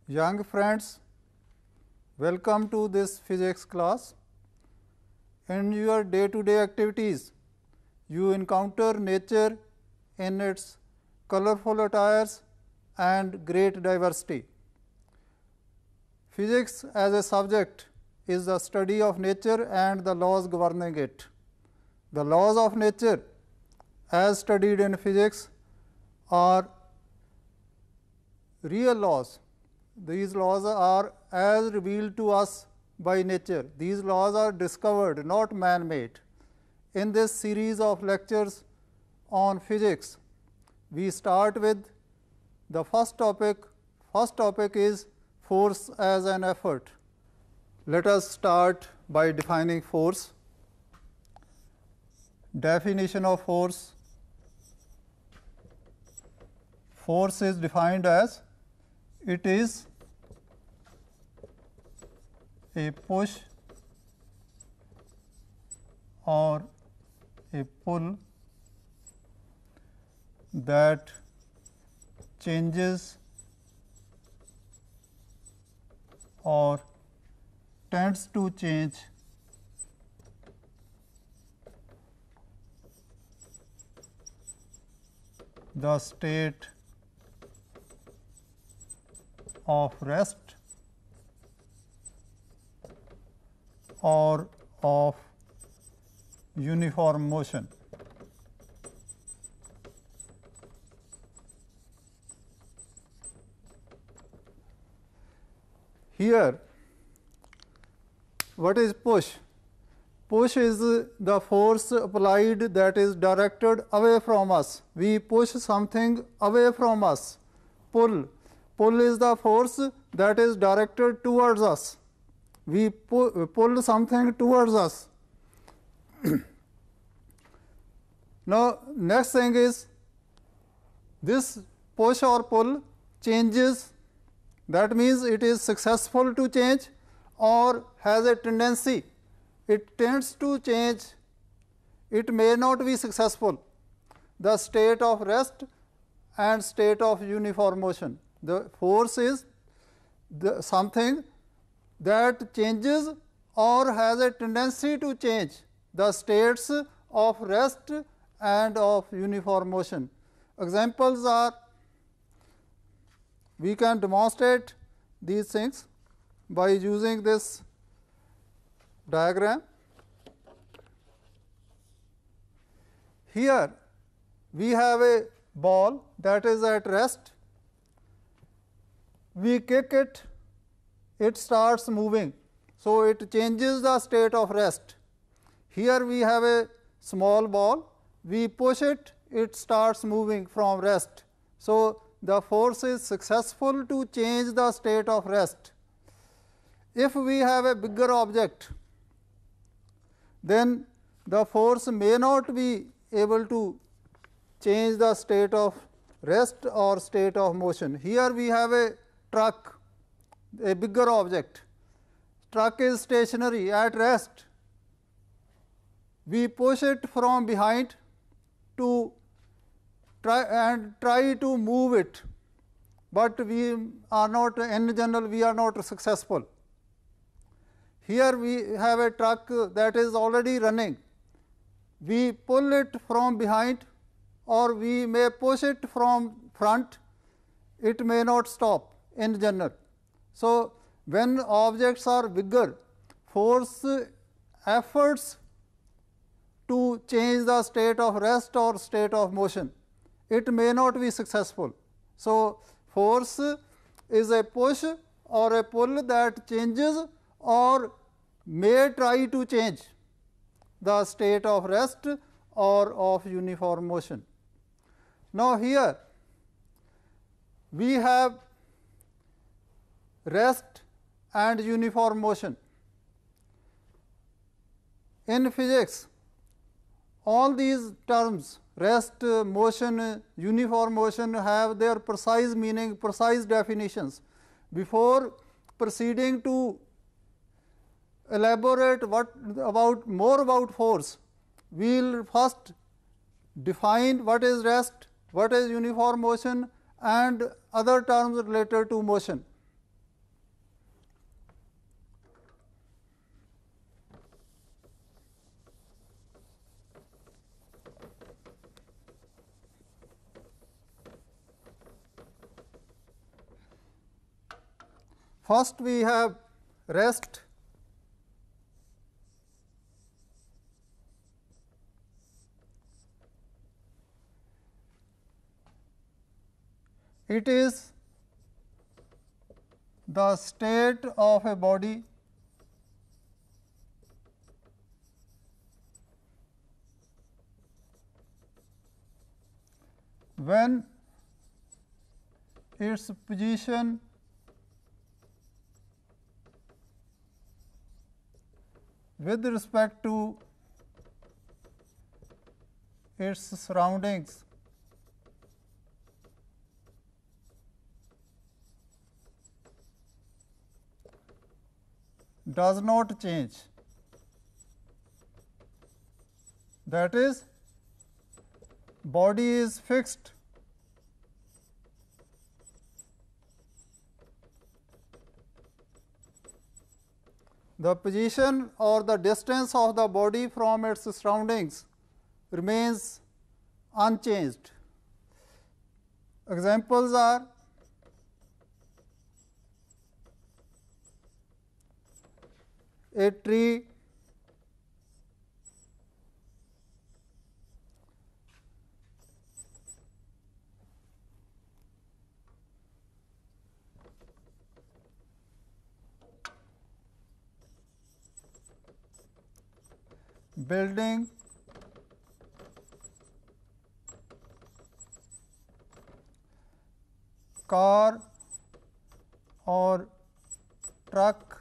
Young friends, welcome to this physics class. In your day-to-day activities, you encounter nature in its colorful attires and great diversity. Physics as a subject is the study of nature and the laws governing it. The laws of nature as studied in physics are real laws. These laws are as revealed to us by nature. These laws are discovered, not man-made. In this series of lectures on physics, we start with the first topic. First topic is force as an effort. Let us start by defining force. Definition of force. Force is defined as it is a push or a pull that changes or tends to change the state of rest or of uniform motion. Here, what is push? Push is the force applied that is directed away from us. We push something away from us. Pull. Pull is the force that is directed towards us. We pull something towards us. Now, next thing is this push or pull changes. That means it is successful to change or has a tendency. It tends to change. It may not be successful. The state of rest and state of uniform motion. The force is something that changes or has a tendency to change the states of rest and of uniform motion. Examples are, we can demonstrate these things by using this diagram. Here we have a ball that is at rest. We kick it, it starts moving. So, it changes the state of rest. Here we have a small ball, we push it, it starts moving from rest. So, the force is successful to change the state of rest. If we have a bigger object, then the force may not be able to change the state of rest or state of motion. Here we have a truck, a bigger object. Truck is stationary at rest. We push it from behind to try to move it, but we are not, in general, we are not successful. Here we have a truck that is already running. We pull it from behind or we may push it from front, it may not stop in general. So, when objects are bigger, force efforts to change the state of rest or state of motion, it may not be successful. So, force is a push or a pull that changes or may try to change the state of rest or of uniform motion. Now, here we have rest and uniform motion. In physics, all these terms, rest, motion, uniform motion, have their precise meaning, precise definitions. Before proceeding to elaborate more about force, we will first define what is rest, what is uniform motion, and other terms related to motion. First, we have rest. It is the state of a body when its position with respect to its surroundings does not change. That is, body is fixed. The position or the distance of the body from its surroundings remains unchanged. Examples are a tree, building, car or truck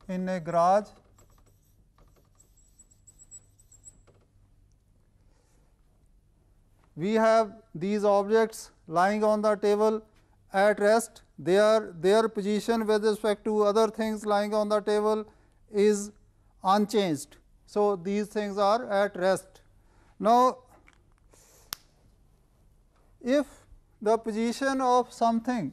in a garage, we have these objects lying on the table at rest. Their position with respect to other things lying on the table is unchanged. So, these things are at rest. Now, if the position of something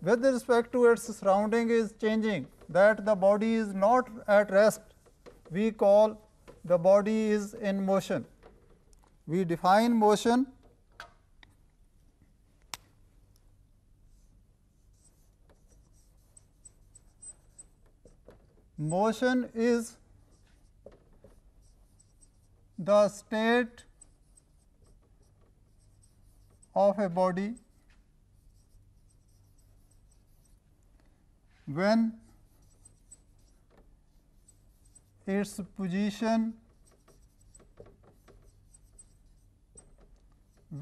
with respect to its surrounding is changing, that the body is not at rest, we call the body is in motion. We define motion is the state of a body when its position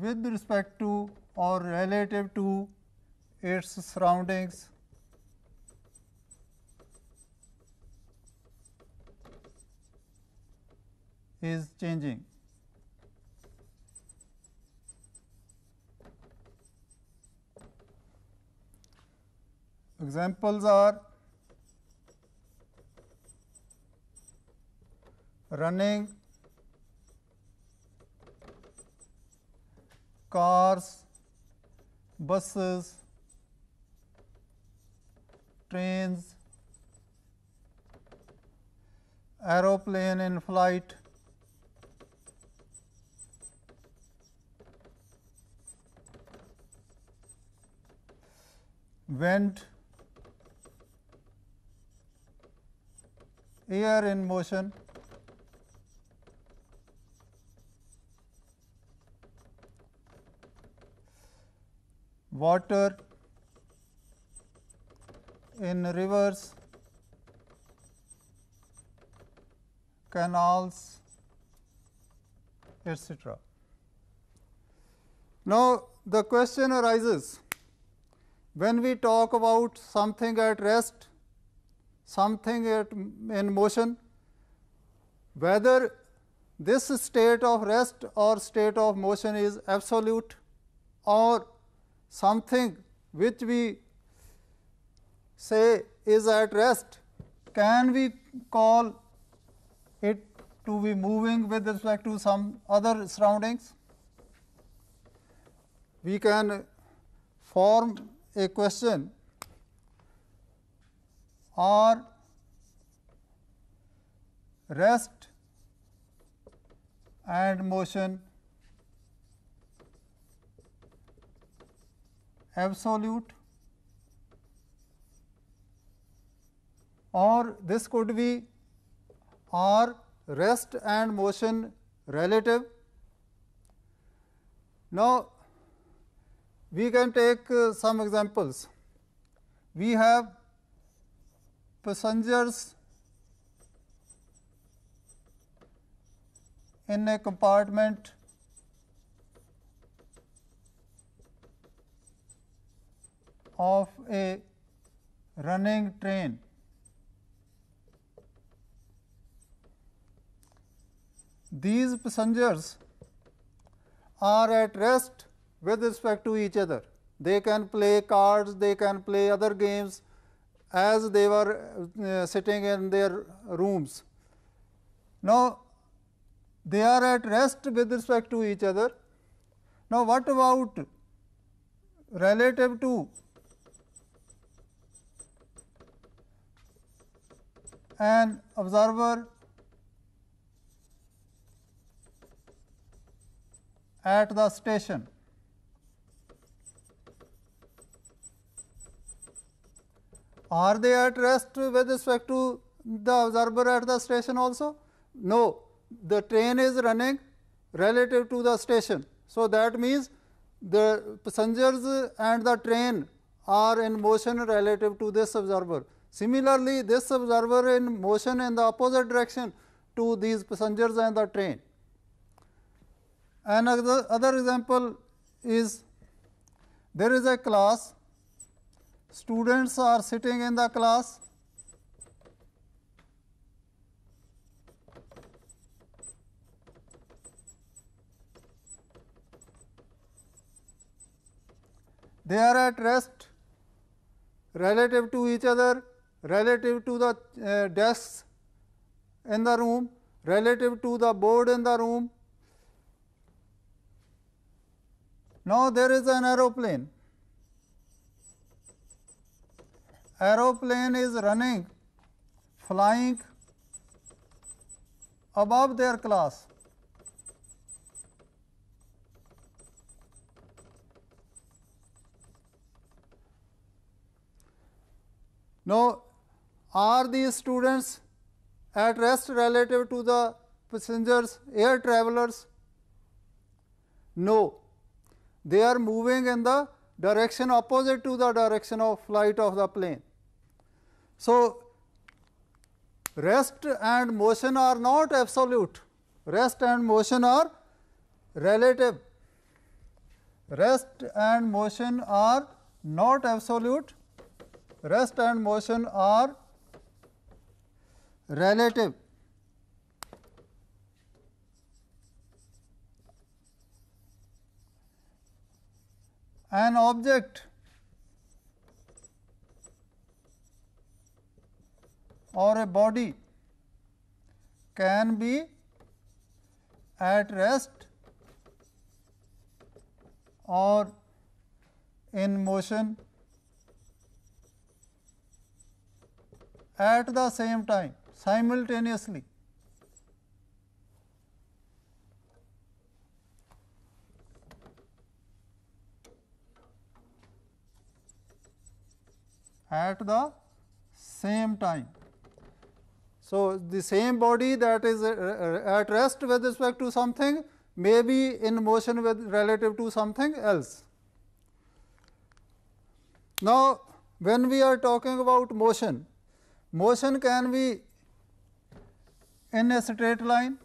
with respect to or relative to its surroundings is changing. Examples are running, cars, buses, trains, aeroplane in flight, wind, air in motion, water in rivers, canals, etc. Now, the question arises, when we talk about something at rest, something in motion, whether this state of rest or state of motion is absolute or something which we say is at rest, can we call it to be moving with respect to some other surroundings? We can form a question: are rest and motion absolute, or this could be are rest and motion relative. Now, we can take some examples. We have passengers in a compartment of a running train. These passengers are at rest with respect to each other. They can play cards, they can play other games as they were sitting in their rooms. Now, they are at rest with respect to each other. Now, what about relative to an observer at the station? Are they at rest with respect to the observer at the station also? No, the train is running relative to the station. So, that means the passengers and the train are in motion relative to this observer. Similarly, this observer in motion in the opposite direction to these passengers and the train. Another example is, there is a class, students are sitting in the class, they are at rest relative to each other, relative to the desks in the room, relative to the board in the room. Now, there is an aeroplane. Aeroplane is running, flying above their class. Now, are these students at rest relative to the passengers, air travelers? No, they are moving in the direction opposite to the direction of flight of the plane. So, rest and motion are not absolute, rest and motion are relative. Rest and motion are not absolute, rest and motion are relative. An object or a body can be at rest or in motion at the same time, simultaneously. At the same time. So, the same body that is at rest with respect to something may be in motion with relative to something else. Now, when we are talking about motion, motion can be in a straight line,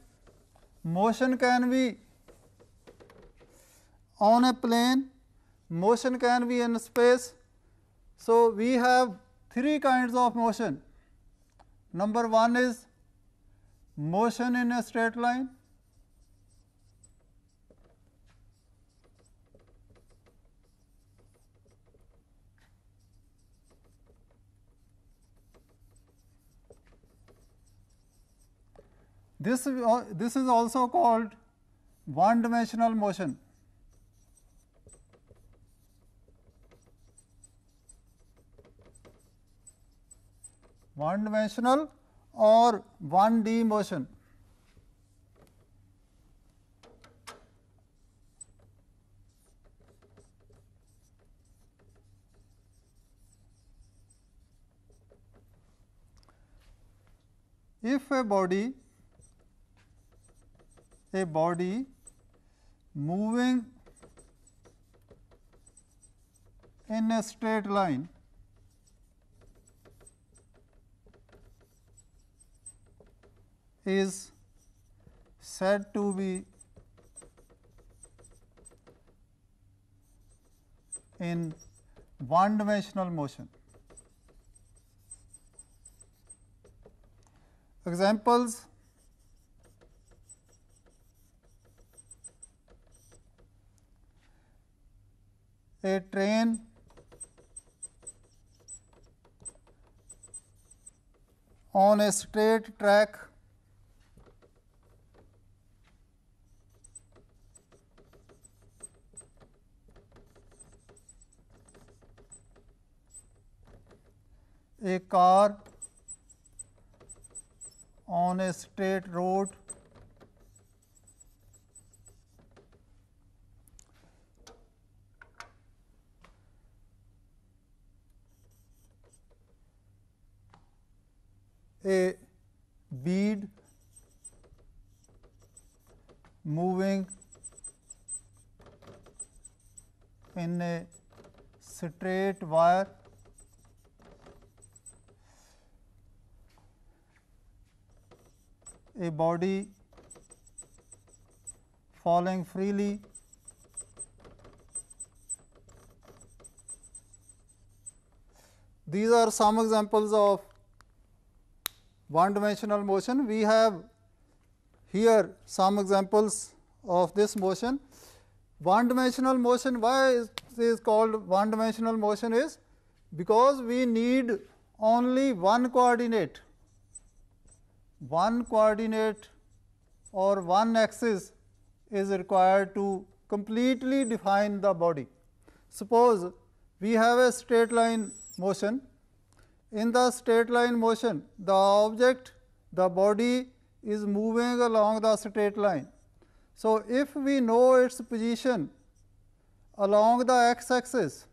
motion can be on a plane, motion can be in space. So, we have three kinds of motion. Number one is motion in a straight line, this is also called one dimensional motion. One dimensional or 1D motion. If a body moving in a straight line is said to be in one dimensional motion. Examples: a train on a straight track a car on a straight road, a bead moving in a straight wire, a body falling freely, these are some examples of one dimensional motion. We have here some examples of this motion. One dimensional motion, why it is called one dimensional motion is because we need only one coordinate or one axis is required to completely define the body. Suppose we have a straight line motion. In the straight line motion, the object, the body is moving along the straight line. So, if we know its position along the x axis,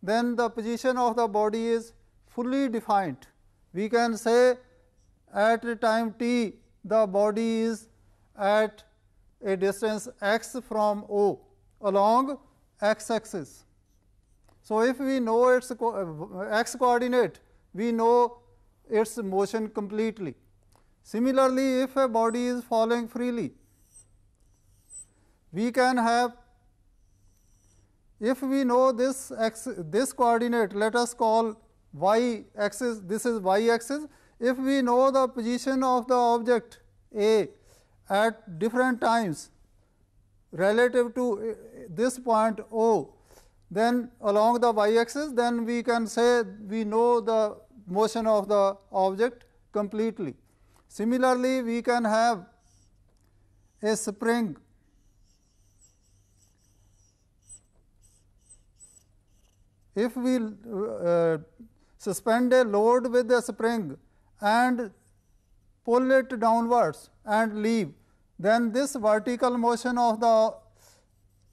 then the position of the body is fully defined. We can say at a time t, the body is at a distance x from O along x axis. So, if we know its x coordinate, we know its motion completely. Similarly, if a body is falling freely, we can have, if we know this coordinate, let us call y axis, this is y axis. If we know the position of the object A at different times relative to this point O, then along the y axis, then we can say we know the motion of the object completely. Similarly, we can have a spring if we suspend a load with a spring and pull it downwards and leave, then this vertical motion of the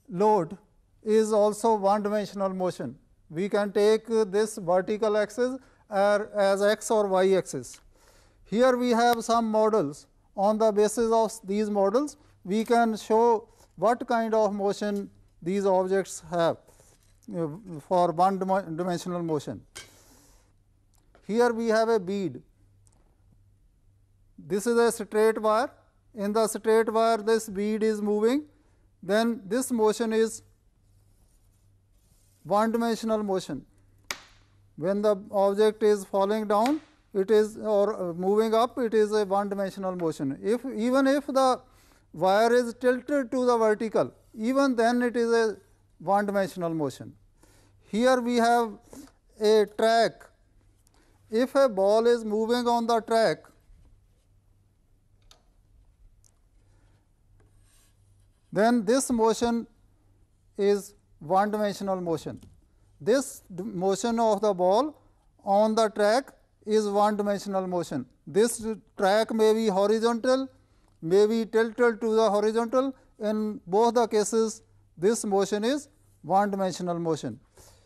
load is also one dimensional motion. We can take this vertical axis as x or y axis. Here we have some models. On the basis of these models, we can show what kind of motion these objects have for one dimensional motion. Here we have a bead. This is a straight wire. In the straight wire, this bead is moving. Then this motion is one dimensional motion. When the object is falling down, it is, or moving up, it is a one dimensional motion. Even if the wire is tilted to the vertical, even then it is a one dimensional motion. Here we have a track. If a ball is moving on the track, then this motion is one dimensional motion. This motion of the ball on the track is one dimensional motion. This track may be horizontal, may be tilted to the horizontal. In both the cases, this motion is one dimensional motion.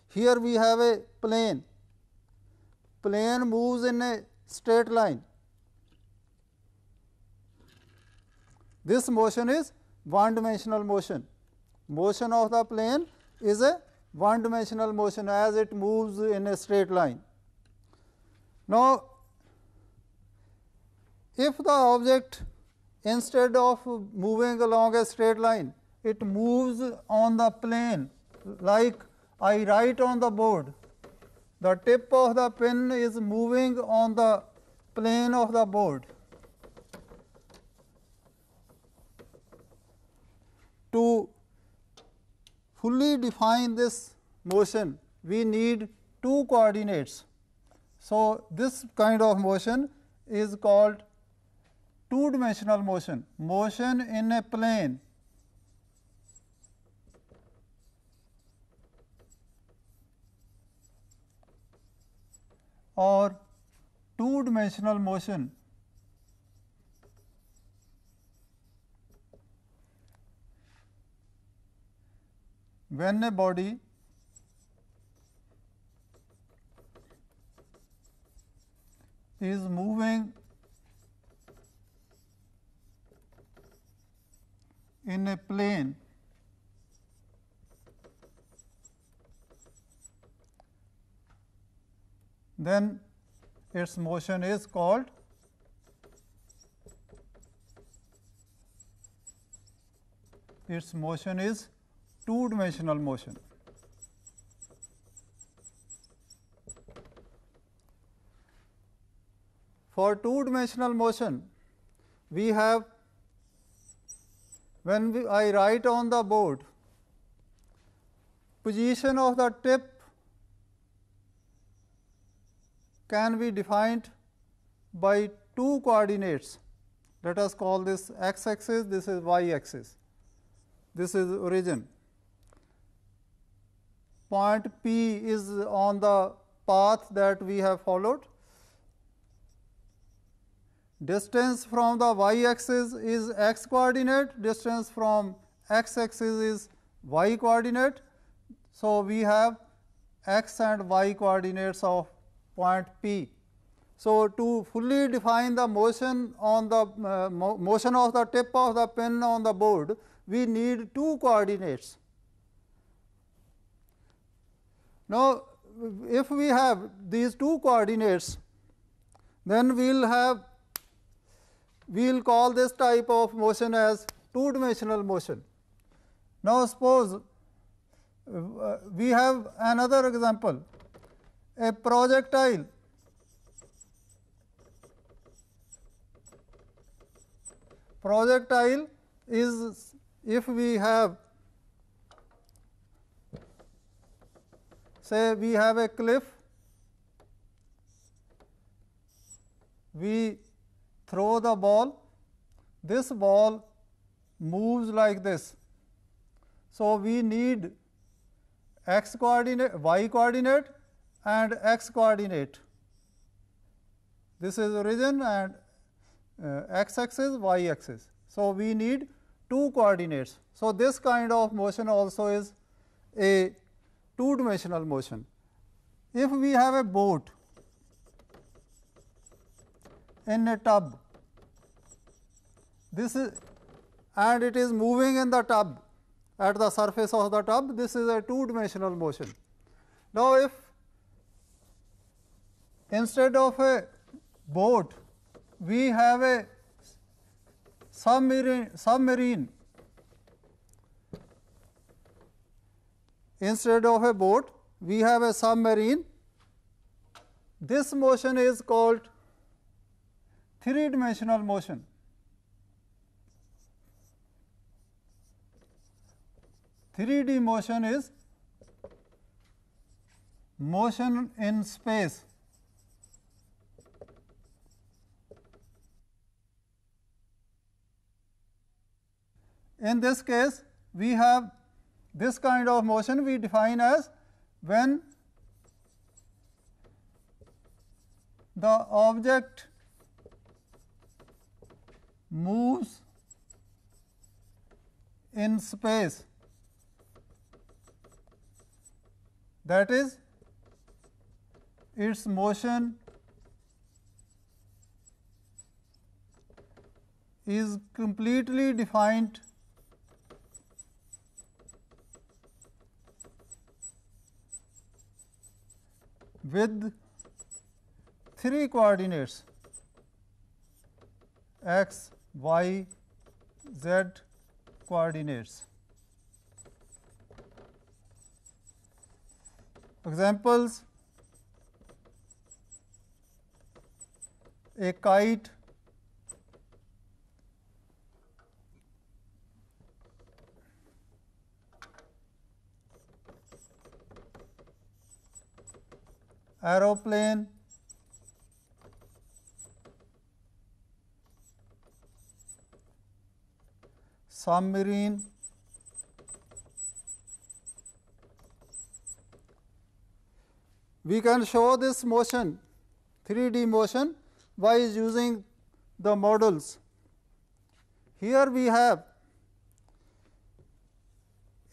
Here we have a plane. Plane moves in a straight line. This motion is one dimensional motion. Motion of the plane is a one dimensional motion as it moves in a straight line. Now, if the object, instead of moving along a straight line, it moves on the plane, like I write on the board, the tip of the pen is moving on the plane of the board. To fully define this motion, we need two coordinates. So, this kind of motion is called two dimensional motion, motion in a plane. Or two dimensional motion when a body is moving in a plane then its motion is called two dimensional motion. For two dimensional motion, we have, when I write on the board, position of the tip can be defined by two coordinates. Let us call this x axis, this is y axis, this is origin. Point P is on the path that we have followed. Distance from the y axis is x coordinate, distance from x axis is y coordinate. So, we have x and y coordinates of point P. So, to fully define the motion on the motion of the tip of the pen on the board, we need two coordinates. Now, if we have these two coordinates, then we will call this type of motion as two dimensional motion. Now, suppose we have another example, a projectile. Projectile is, if we have, say we have a cliff, we throw the ball, this ball moves like this. So, we need x coordinate, y coordinate and x coordinate. This is origin and x axis, y axis. So, we need two coordinates. So, this kind of motion also is a two dimensional motion. If we have a boat in a tub, this is, and it is moving in the tub at the surface of the tub, this is a two dimensional motion. Now, if instead of a boat we have a submarine, instead of a boat we have a submarine, this motion is called three-dimensional motion. Three-D motion is motion in space. In this case, we have this kind of motion we define as when the object moves in space, that is, its motion is completely defined with three coordinates x, y, z coordinates. Examples: a kite, aeroplane, submarine, we can show this motion, 3D motion, by using the models. Here we have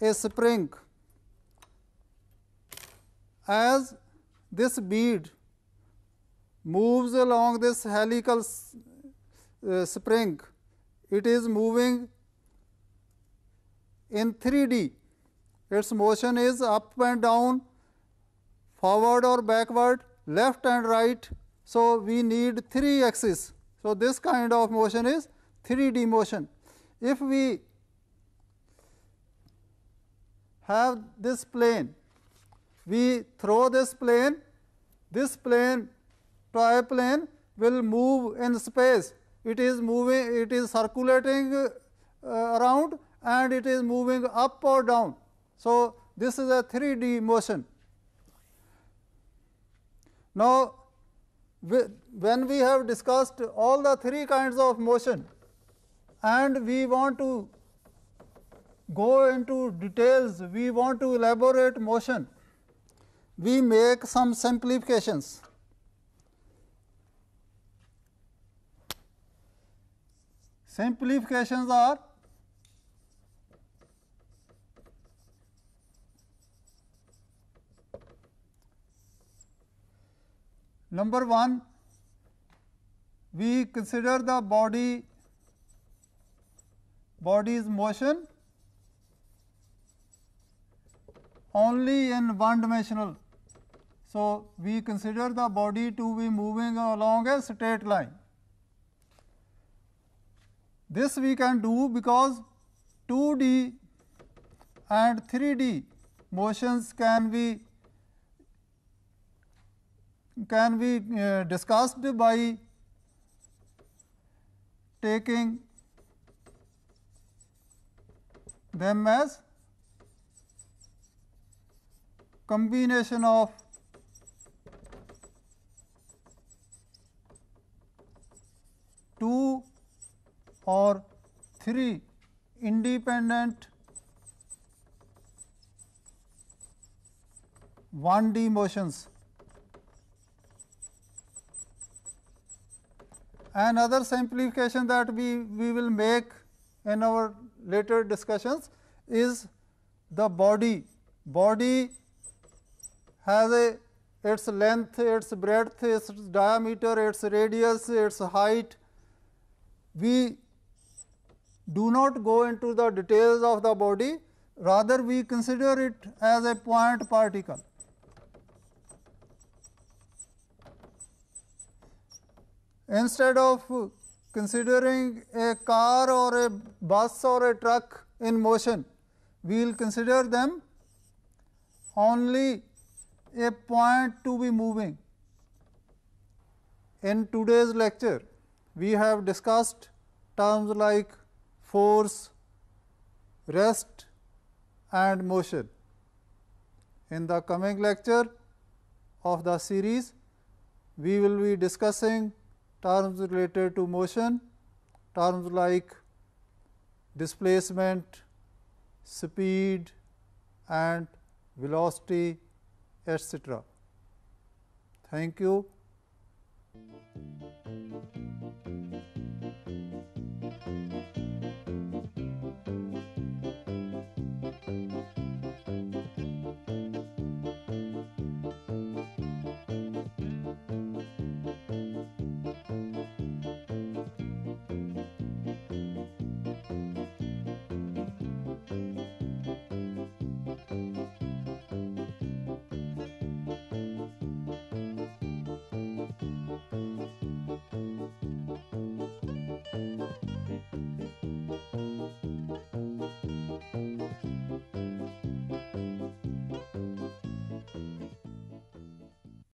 a spring. As this bead moves along this helical spring, it is moving in 3D. Its motion is up and down, forward or backward, left and right. So, we need three axes. So, this kind of motion is 3D motion. If we have this plane, we throw this plane, toy plane will move in space. It is moving, it is circulating around, and it is moving up or down. So, this is a 3D motion. Now, when we have discussed all the three kinds of motion and we want to go into details, we want to elaborate motion, we make some simplifications. Simplifications are: number one, we consider the body's motion only in one dimensional. So, we consider the body to be moving along a straight line. This we can do because 2D and 3D motions can be discussed by taking them as combination of two or three independent 1D motions. Another simplification that we will make in our later discussions is the body. Body has its length, its breadth, its diameter, its radius, its height. We do not go into the details of the body, rather we consider it as a point particle. Instead of considering a car or a bus or a truck in motion, we will consider them only a point to be moving. In today's lecture, we have discussed terms like force, rest and motion. In the coming lecture of the series, we will be discussing terms related to motion, terms like displacement, speed and velocity, etc. Thank you.